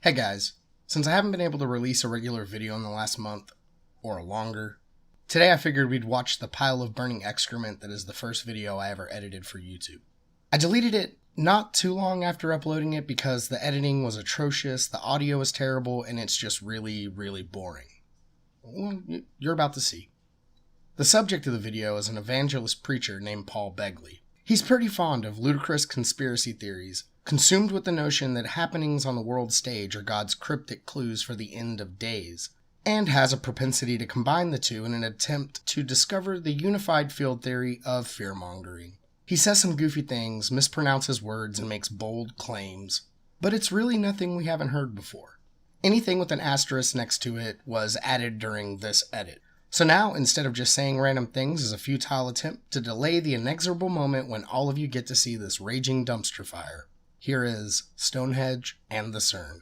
Hey guys, since I haven't been able to release a regular video in the last month, or longer, today I figured we'd watch the pile of burning excrement that is the first video I ever edited for YouTube. I deleted it not too long after uploading it because the editing was atrocious, the audio was terrible, and it's just really boring. Well, you're about to see. The subject of the video is an evangelist preacher named Paul Begley. He's pretty fond of ludicrous conspiracy theories, consumed with the notion that happenings on the world stage are God's cryptic clues for the end of days, and has a propensity to combine the two in an attempt to discover the unified field theory of fear-mongering. He says some goofy things, mispronounces words, and makes bold claims, but it's really nothing we haven't heard before. Anything with an asterisk next to it was added during this edit. So now, instead of just saying random things as a futile attempt to delay the inexorable moment when all of you get to see this raging dumpster fire, here is StoneHEDGE and The CERN.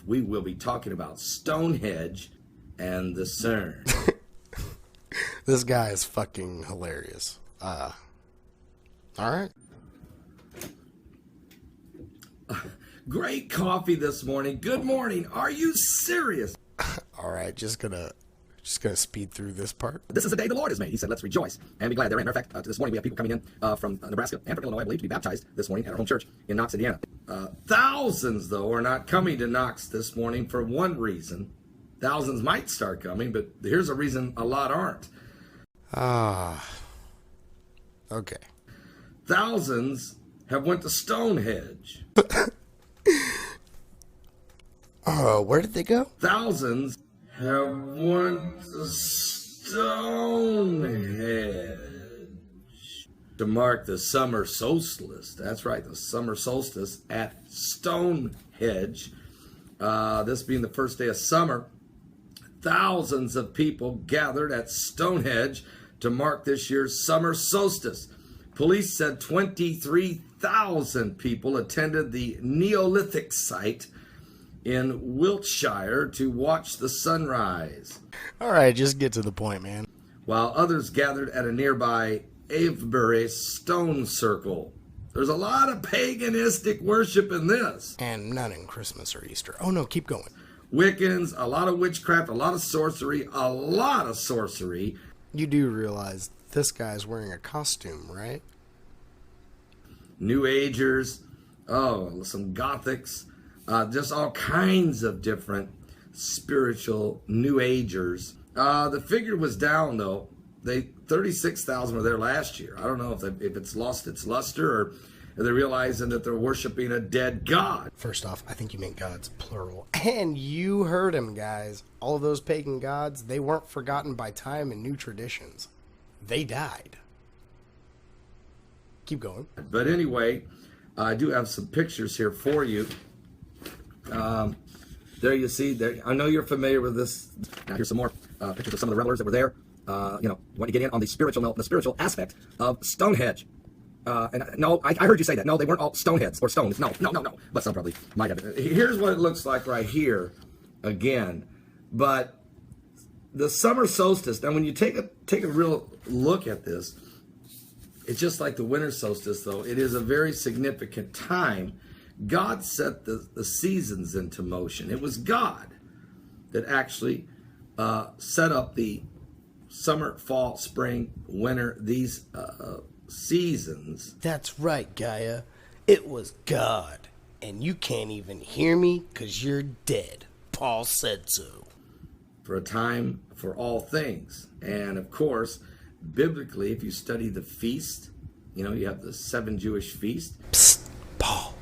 We will be talking about StoneHEDGE and The CERN. This guy is fucking hilarious. Alright. Great coffee this morning. Good morning. Are you serious? Alright, just gonna speed through this part. This is the day the Lord has made. He said, let's rejoice and be glad therein. Matter of fact, this morning we have people coming in from Nebraska and from Illinois, I believe, to be baptized this morning at our home church in Knox, Indiana. Thousands, though, are not coming to Knox this morning for one reason. Thousands might start coming, but here's a reason a lot aren't. Okay. Thousands have went to StoneHEDGE. Where did they go? Thousands have went to StoneHEDGE to mark the summer solstice. That's right, the summer solstice at StoneHEDGE. This being the first day of summer, thousands of people gathered at StoneHEDGE to mark this year's summer solstice. Police said 23,000 people attended the Neolithic site in Wiltshire to watch the sunrise. Alright, just get to the point, man. While others gathered at a nearby Avebury stone circle. There's a lot of paganistic worship in this. And none in Christmas or Easter. Oh no, keep going. Wiccans, a lot of witchcraft, a lot of sorcery, You do realize this guy's wearing a costume, right? New Agers, some Gothics, just all kinds of different spiritual New Agers. The figure was down, though. 36,000 were there last year. I don't know if it's lost its luster, or are they realizing that they're worshiping a dead god? First off, I think you meant gods, plural. And you heard him, guys. All of those pagan gods, they weren't forgotten by time and new traditions. They died. Keep going. But anyway, I do have some pictures here for you. There you see, I know you're familiar with this. Now here's some more pictures of some of the revelers that were there. You want to get in on the spiritual note, the spiritual aspect of StoneHEDGE. No, I heard you say that. No, they weren't all stoneheads or stones. No. But some probably might have. Here's what it looks like right here again. But the summer solstice, now when you take a real look at this, it's just like the winter solstice, though. It is a very significant time. God set the seasons into motion. It was God that actually set up the summer, fall, spring, winter, these seasons. That's right, Gaia. It was God. And you can't even hear me because you're dead. Paul said so. For a time for all things. And of course, biblically, if you study the feast, you have the 7 Jewish feasts. Psst, Paul.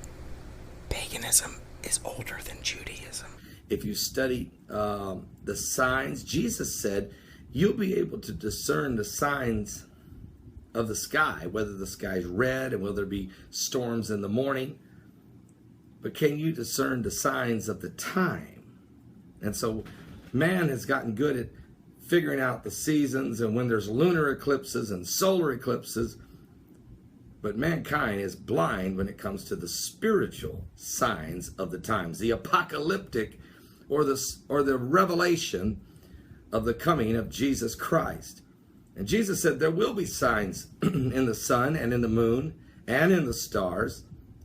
Paganism is older than Judaism. If you study the signs, Jesus said, you'll be able to discern the signs of the sky, whether the sky's red and will there be storms in the morning. But can you discern the signs of the time? And so man has gotten good at figuring out the seasons and when there's lunar eclipses and solar eclipses. But mankind is blind when it comes to the spiritual signs of the times, the apocalyptic or the revelation of the coming of Jesus Christ. And Jesus said there will be signs in the sun and in the moon and in the stars,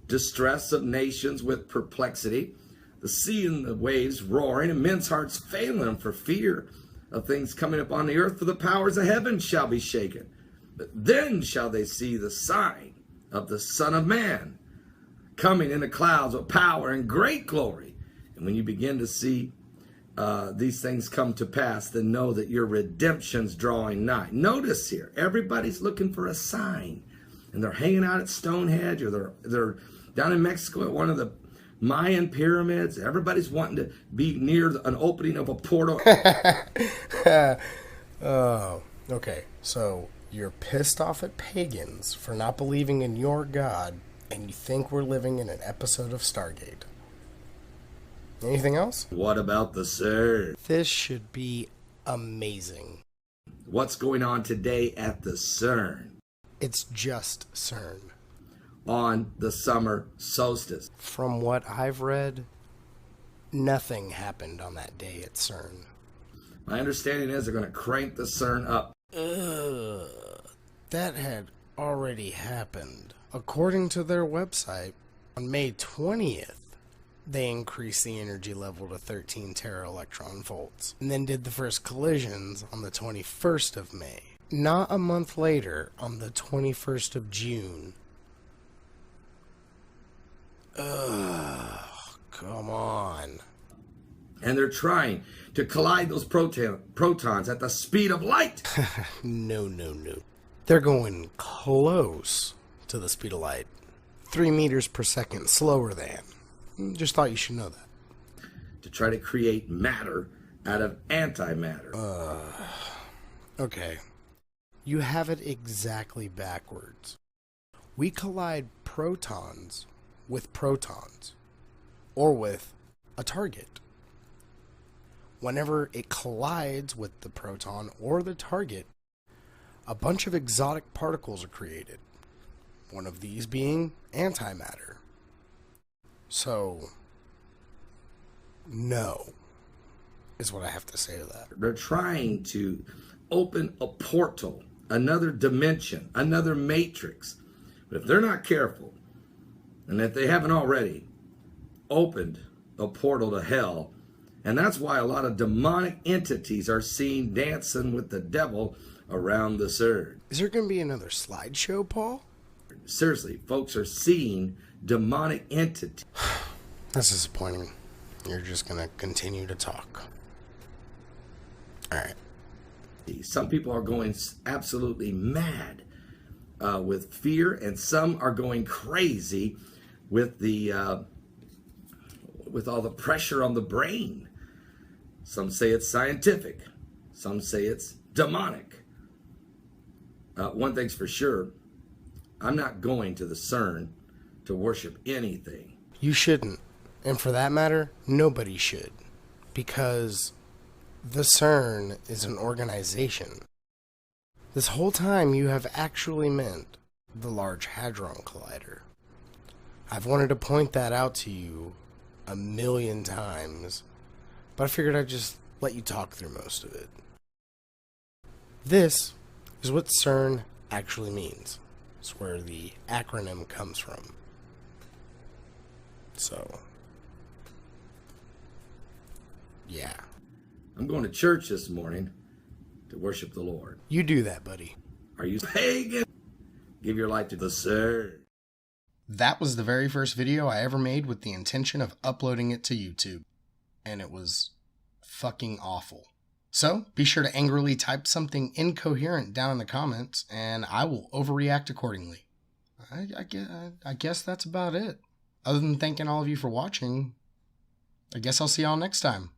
distress of nations with perplexity, the sea and the waves roaring, and men's hearts failing them for fear of things coming upon the earth, for the powers of heaven shall be shaken. But then shall they see the sign of the Son of Man coming in the clouds with power and great glory. And when you begin to see these things come to pass, then know that your redemption's drawing nigh. Notice here, everybody's looking for a sign. And they're hanging out at StoneHEDGE, or they're down in Mexico at one of the Mayan pyramids. Everybody's wanting to be near an opening of a portal. Oh, okay. So you're pissed off at pagans for not believing in your God, and you think we're living in an episode of Stargate. Anything else? What about the CERN? This should be amazing. What's going on today at the CERN? It's just CERN. On the summer solstice. From what I've read, nothing happened on that day at CERN. My understanding is they're going to crank the CERN up. That had already happened. According to their website, on May 20th, they increased the energy level to 13 tera-electron volts, and then did the first collisions on the 21st of May. Not a month later, on the 21st of June. Come on. And they're trying to collide those protons at the speed of light. No. They're going close to the speed of light. 3 meters per second slower than. Just thought you should know that. To try to create matter out of antimatter. Okay. You have it exactly backwards. We collide protons with protons, or with a target. Whenever it collides with the proton or the target, a bunch of exotic particles are created, one of these being antimatter. So, no, is what I have to say to that. They're trying to open a portal, another dimension, another matrix. But if they're not careful, and if they haven't already opened a portal to hell, and that's why a lot of demonic entities are seen dancing with the devil around the CERN. Is there going to be another slideshow, Paul? Seriously, folks are seeing demonic entities. That's disappointing. You're just going to continue to talk. All right. Some people are going absolutely mad with fear, and some are going crazy with the with all the pressure on the brain. Some say it's scientific. Some say it's demonic. One thing's for sure, I'm not going to the CERN to worship anything. You shouldn't. And for that matter, nobody should. Because the CERN is an organization. This whole time you have actually meant the Large Hadron Collider. I've wanted to point that out to you a million times, but I figured I'd just let you talk through most of it. This is what CERN actually means. It's where the acronym comes from. So, yeah. I'm going to church this morning to worship the Lord. You do that, buddy. Are you pagan? Give your life to the CERN. That was the very first video I ever made with the intention of uploading it to YouTube. And it was fucking awful. So, be sure to angrily type something incoherent down in the comments, and I will overreact accordingly. I guess that's about it. Other than thanking all of you for watching, I guess I'll see y'all next time.